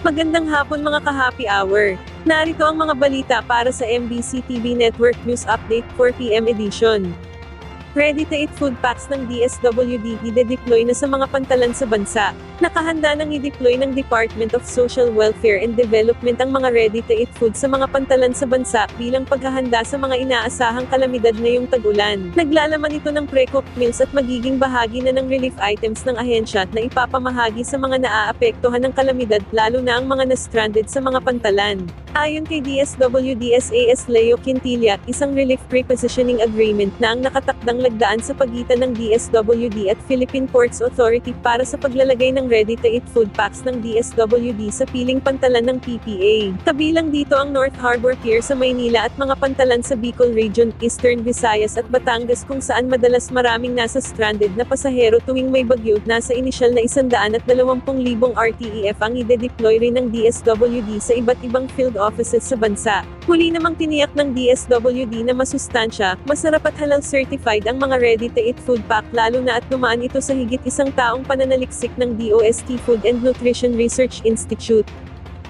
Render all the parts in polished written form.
Magandang hapon mga ka-happy hour. Narito ang mga balita para sa MBC TV Network News Update 4 PM edition. Ready-to-eat food packs ng DSWD ide-deploy na sa mga pantalan sa bansa. Nakahanda nang i-deploy ng Department of Social Welfare and Development ang mga ready-to-eat food sa mga pantalan sa bansa bilang paghahanda sa mga inaasahang kalamidad ngayong tag-ulan. Naglalaman ito ng pre-cooked meals at magiging bahagi na ng relief items ng ahensya na ipapamahagi sa mga naaapektuhan ng kalamidad lalo na ang mga na-stranded sa mga pantalan. Ayon kay DSWD SAS Leo Quintilla, isang relief prepositioning agreement na ang nakatakdang lagdaan sa pagitan ng DSWD at Philippine Ports Authority para sa paglalagay ng ready-to-eat food packs ng DSWD sa piling pantalan ng PPA. Kabilang dito ang North Harbor Pier sa Maynila at mga pantalan sa Bicol Region, Eastern Visayas at Batangas kung saan madalas maraming nasa stranded na pasahero tuwing may bagyo. Nasa inisyal na 120,000 RTEF ang ide-deploy rin ng DSWD sa iba't ibang field offices sa bansa. Huli namang tiniyak ng DSWD na masustansya, masarap at halal certified ang mga ready-to-eat food pack lalo na at dumaan ito sa higit isang taong pananaliksik ng DOST Food and Nutrition Research Institute.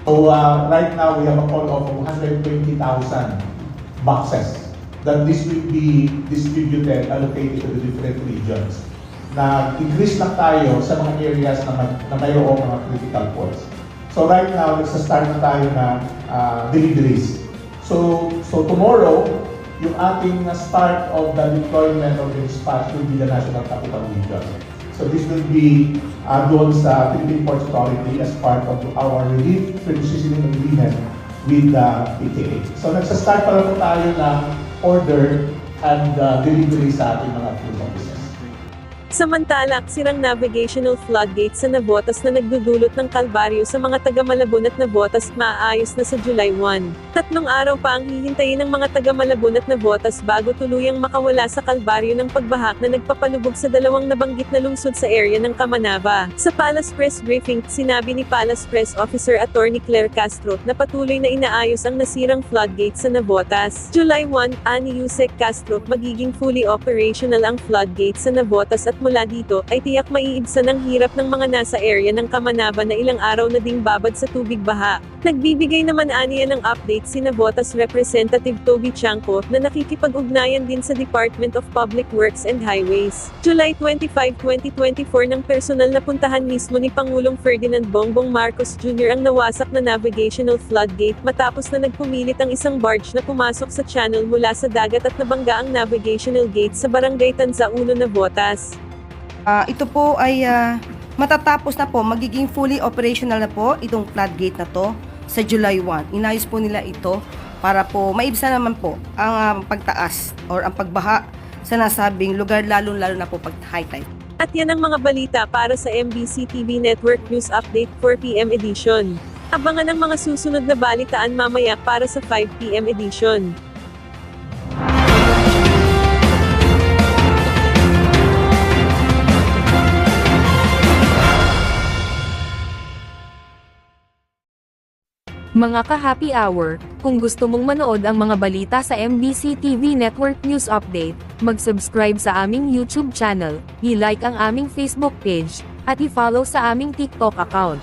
So right now we have a call of 120,000 boxes that this will be distributed, allocated to the different regions. Nag-increase lang tayo sa mga areas na mayroong mga critical ports. So right now, nagsa-start na tayo na deliveries. So tomorrow, yung ating start of the deployment of the dispatch will be the National Capital Region. So this will be doon sa Philippine Ports Authority as part of our relief prepositioning agreement with the PTA. So nagsa-start pa lang po tayo ng order and delivery sa ating mga food offices. Samantala, sirang navigational floodgates sa Navotas na nagdudulot ng kalbaryo sa mga taga-Malabon at Navotas maaayos na sa July 1. 3 araw pa ang hihintayin ng mga taga-Malabon at Navotas bago tuluyang makawala sa kalbaryo ng pagbahak na nagpapalubog sa dalawang nabanggit na lungsod sa area ng Kamanava. Sa Palace Press Briefing, sinabi ni Palace Press Officer Attorney Claire Castro na patuloy na inaayos ang nasirang floodgates sa Navotas. July 1, ani Yusek Castro, magiging fully operational ang floodgates sa Navotas at mula dito, ay tiyak maiibsan ang hirap ng mga nasa area ng Kamanava na ilang araw na ding babad sa tubig baha. Nagbibigay naman aniya ng update si Navotas Representative Toby Chanco, na nakikipag-ugnayan din sa Department of Public Works and Highways. July 25, 2024 ng personal na puntahan mismo ni Pangulong Ferdinand Bongbong Marcos Jr. ang nawasak na navigational floodgate matapos na nagpumilit ang isang barge na pumasok sa channel mula sa dagat at nabangga ang navigational gate sa Barangay Tanza 1, Navotas. Ito po ay matatapos na po, magiging fully operational na po itong floodgate na to sa July 1. Inayos po nila ito para po maibsan naman po ang pagtaas or ang pagbaha sa nasabing lugar lalo na po pag high tide. At yan ang mga balita para sa MBC TV Network News Update 4 PM edition. Abangan ang mga susunod na balitaan mamaya para sa 5 PM edition. Mga ka-happy hour, kung gusto mong manood ang mga balita sa MBC TV Network News Update, mag-subscribe sa aming YouTube channel, i-like ang aming Facebook page, at i-follow sa aming TikTok account.